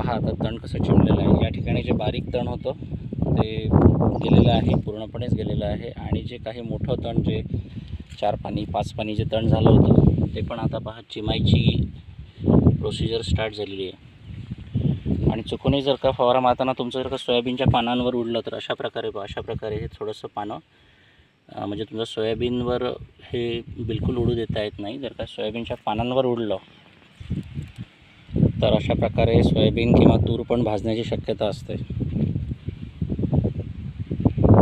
पहा आता तण कसं चिमलेलं आहे। या ठिकाणी जे बारीक तण होतं ते गेलेलं आहे, पूर्णपणेच गेलेलं आहे। आणि जे काही मोठं तण जे 4 पानी 5 पानी जे तण झालं होतं ते पण आता पहा चिमायची प्रोसिजर स्टार्ट झालेली आहे। आणि चुकूनही जर का फवारा मारताना तुमचं जर का सोयाबीनच्या पानांवर उडलं तर अशा प्रकारे हे थोडंसं पानं म्हणजे तुमच्या सोयाबीनवर हे बिलकुल उडू देता येत नाही। जर का सोयाबीनच्या पानांवर उडलं तर अशा प्रकारे सोयाबीन किंवा तूर पण भाजण्याची शक्यता असते।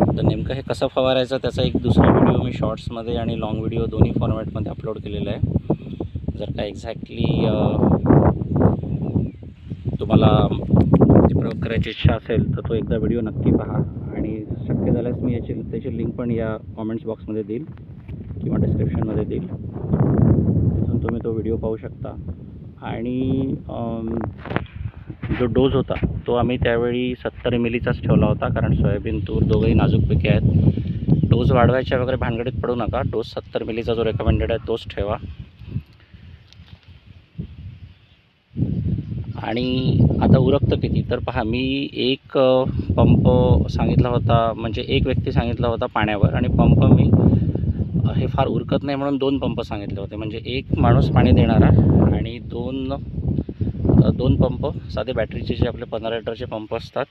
तर नेमकं हे कसं फवारायचं त्याचा एक दुसरा व्हिडिओ मी शॉर्ट्समध्ये आणि लॉंग व्हिडिओ दोन्ही फॉर्मॅटमध्ये अपलोड केलेला आहे। जर का एक्झॅक्टली तुम्हाला प्रयोग करायची इच्छा असेल तर तो एकदा व्हिडिओ नक्की पहा। आणि शक्य झाल्यास मी त्याची लिंक पण या कॉमेंट्स बॉक्समध्ये देईल किंवा डिस्क्रिप्शनमध्ये देईल, तिथून तुम्ही तो व्हिडिओ पाहू शकता। आणि जो डोस होता तो आम्ही त्यावेळी 70 मिलीचाच ठेवला होता, कारण सोयाबीन तूर दोघंही नाजूक पिके आहेत। डोस वाढवायच्या वगैरे भानगडीत पडू नका, डोस 70 मिलीचा जो रेकमेंडेड आहे तोच ठेवा। आणि आता उरकतं किती तर पहा, मी एक पंप सांगितला होता, म्हणजे एक व्यक्ती सांगितला होता पाण्यावर, आणि पंप मी हे फार उरकत नाही म्हणून 2 पंप सांगितले होते। म्हणजे एक माणूस पाणी देणारा आणि दोन पंप साधे बॅटरीचे जे आपले 15 लिटरचे पंप असतात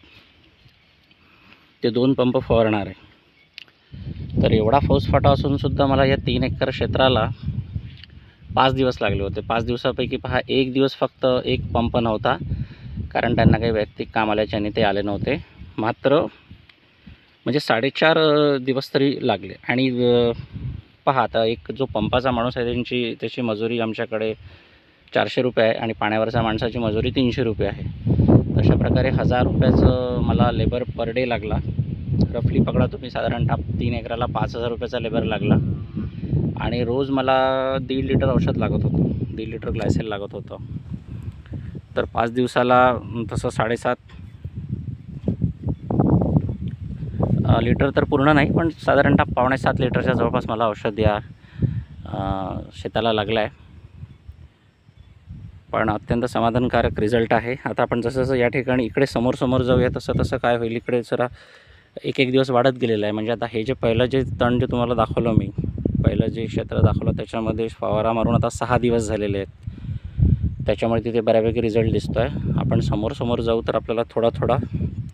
ते 2 पंप फवारणार आहे। तर एवढा फौजफाटा असून सुद्धा मला या 3 एकर क्षेत्राला 5 दिवस लागले होते। 5 दिवसापैकी पहा एक दिवस फक्त एक पंप नव्हता, कारण त्यांना काही वैयक्तिक काम आल्याच्याने ते आले नव्हते। मात्र म्हणजे 4.5 दिवस तरी लागले। आणि पहा आता एक जो पंपाचा माणूस आहे त्याची मजुरी आमच्याकडे 400 रुपये आहे आणि पाण्यावरच्या माणसाची मजुरी 300 रुपये आहे। अशा प्रकारे 1000 रुपयाचं मला लेबर पर डे लागला। रफली पकडा तुम्ही, साधारणतः 3 एकराला 5000 रुपयाचा लेबर लागला। आणि रोज मला 1.5 लिटर औषध लागत होतं, 1.5 लिटर ग्लायसेल लागत होतं। तर 5 दिवसाला तसं 7.5 लिटर तर पूर्ण नाही, पण साधारणतः 6.25 लिटरच्या जवळपास मला औषध या शेताला लागलं आहे। पण अत्यंत समाधानकारक रिझल्ट आहे। आता आपण जसं या ठिकाणी इकडे समोर जाऊया तसं काय होईल, इकडे जरा एक दिवस वाढत गेलेलं आहे। म्हणजे आता हे जे पहिलं जे तण जे तुम्हाला दाखवलं मी, पहिलं जे क्षेत्र दाखवलं त्याच्यामध्ये फवारा मारून आता 6 दिवस झालेले आहेत, त्याच्यामुळे तिथे बऱ्यापैकी रिझल्ट दिसतो आहे। आपण समोर जाऊ तर आपल्याला थोडा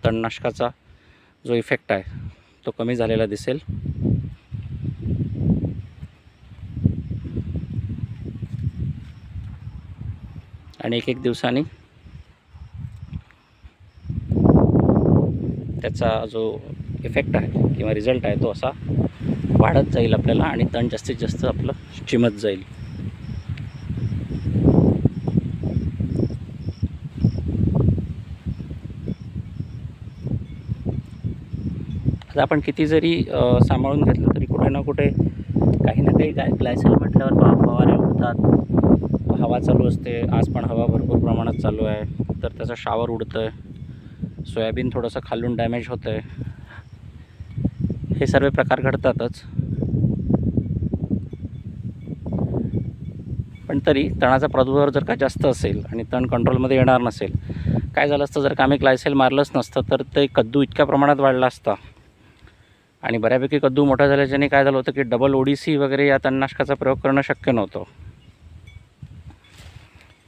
तणनाशकाचा जो इफेक्ट आहे तो कमी झालेला दिसेल। आणि एक दिवसांनी त्याचा जो इफेक्ट आहे किंवा रिझल्ट आहे तो असा वाढत जाईल आपल्याला, आणि तण जास्तीत जास्त आपलं चिमत जाईल। आता आपण किती जरी सांभाळून घेतलं तरी कुठे ना कुठे काही ना काही ग्लायसेल म्हटल्यावर फवारे उडतात, हवा चालू असते। आज पण हवा भरपूर प्रमाणात चालू आहे, तर त्याचा शावर उडतं आहे, सोयाबीन थोडंसं खालून डॅमेज होतं आहे, हे सर्व प्रकार घडतातच। पण तरी तणाचा प्रादुर्भाव जर का जास्त असेल आणि तण कंट्रोलमध्ये येणार नसेल, काय झालं असतं जर का आम्ही ग्लायसेल मारलंच नसतं तर ते कद्दू इतक्या प्रमाणात वाढला असता, आणि बऱ्यापैकी कद्दू मोठा झाल्याच्याने काय झालं होतं की डबल ODC वगैरे या तणनाशकाचा प्रयोग करणं शक्य नव्हतं।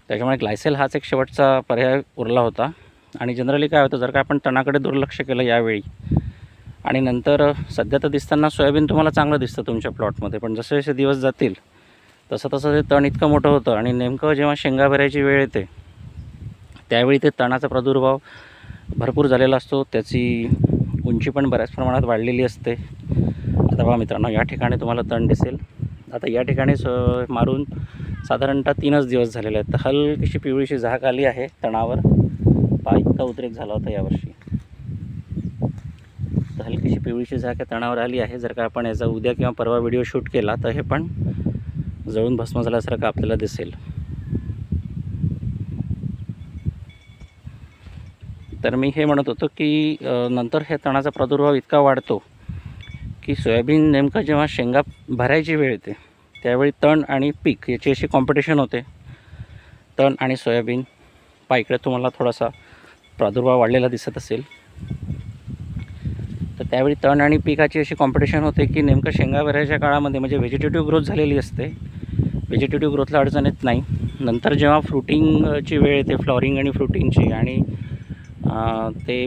त्याच्यामुळे ग्लायसेल हाच एक शेवटचा पर्याय उरला होता। आणि जनरली काय होतं, जर का आपण तणाकडे दुर्लक्ष केलं यावेळी, आणि नंतर सध्या तर दिसताना सोयाबीन तुम्हाला चांगलं दिसतं तुमच्या प्लॉटमध्ये, पण जसे जसे दिवस जातील तसं ते तण इतकं मोठं होतं, आणि नेमकं जेव्हा शेंगा भरायची वेळ येते त्यावेळी ते तणाचा प्रादुर्भाव भरपूर झालेला असतो, त्याची उंची पण बऱ्याच प्रमाणात वाढलेली असते। आता बघा मित्रांनो, या ठिकाणी तुम्हाला तण दिसेल। आता या ठिकाणी मारून साधारणतः 3च दिवस झालेले आहेत, तर हलकीशी पिवळीशी झाक आली आहे तणावर। पहा इतका उद्रेक झाला होता यावर्षी, तर हलकीशी पिवळीशी झाक तणावर आली आहे। जर का आपण याचा उद्या किंवा परवा व्हिडिओ शूट केला तर हे पण जळून भस्म झाल्यासारखं आपल्याला दिसेल। तर मी हे म्हणत होतो की नंतर हे तणाचा प्रादुर्भाव इतका वाढतो की सोयाबीन नेमकं जेव्हा शेंगा भरायची वेळ येते त्यावेळी तण आणि पीक याची अशी कॉम्पिटिशन होते। तण आणि सोयाबीन पहा इकडे तुम्हाला थोडासा प्रादुर्भाव वाढलेला दिसत असेल. तर त्यावेळी तण आणि पिकाची अशी कॉम्पिटिशन होते की नेमकं शेंगा भरायच्या काळामध्ये म्हणजे व्हेजिटेटिव्ह ग्रोथ झालेली असते, व्हेजिटेटिव्ह ग्रोथला अडचण येत नाही. नंतर जेव्हा फ्रुटिंगची वेळ येते, फ्लॉवरिंग आणि फ्रुटिंगची, आणि ते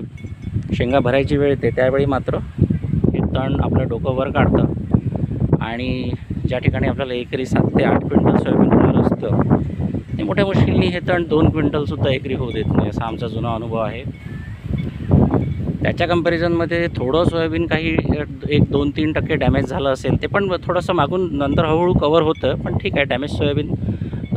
शेंगा भरायची वेळ येते, त्यावेळी मात्र हे तण आपलं डोकं वर काढतं आणि ज्या ठिकाणी आपल्याला एकरी 7 ते 8 क्विंटल सोयाबीन होणार असतं, ते मोठ्या मुश्किलने हे तण 2 क्विंटलसुद्धा एकरी होऊ देत नाही, असा आमचा जुना अनुभव आहे. त्याच्या कंपॅरिझनमध्ये थोडं सोयाबीन काही 1-2-3% डॅमेज झालं असेल, ते पण थोडंसं मागून नंतर हळूहळू कवर होतं. पण ठीक आहे, डॅमेज सोयाबीन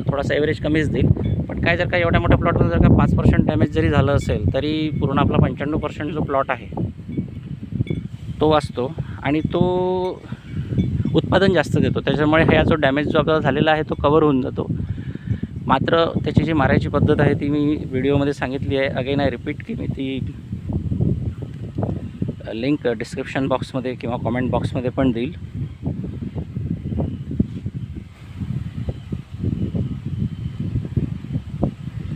थोडासा ॲव्हरेज कमीच देईल. पण काय, जर का एवढ्या मोठ्या प्लॉटमध्ये जर का 5% डॅमेज जरी झालं असेल, तरी पूर्ण आपला 95% जो प्लॉट आहे तो वाचतो आणि तो उत्पादन जास्त देतो. त्याच्यामुळे हा जो डॅमेज जो आपल्याला झालेला आहे तो कवर होऊन जातो. मात्र त्याची जी मारायची पद्धत आहे ती मी व्हिडिओमध्ये सांगितली आहे. अगेन आय रिपीट की मी ती लिंक डिस्क्रिप्शन बॉक्समध्ये किंवा कॉमेंट बॉक्समध्ये पण देईल.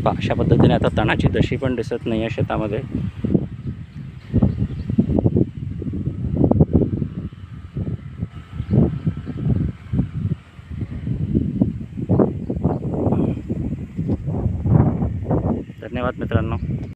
अशा पद्धतीने आता तणाची दशी पण दिसत नाही आहे शेतामध्ये. धन्यवाद मित्रांनो.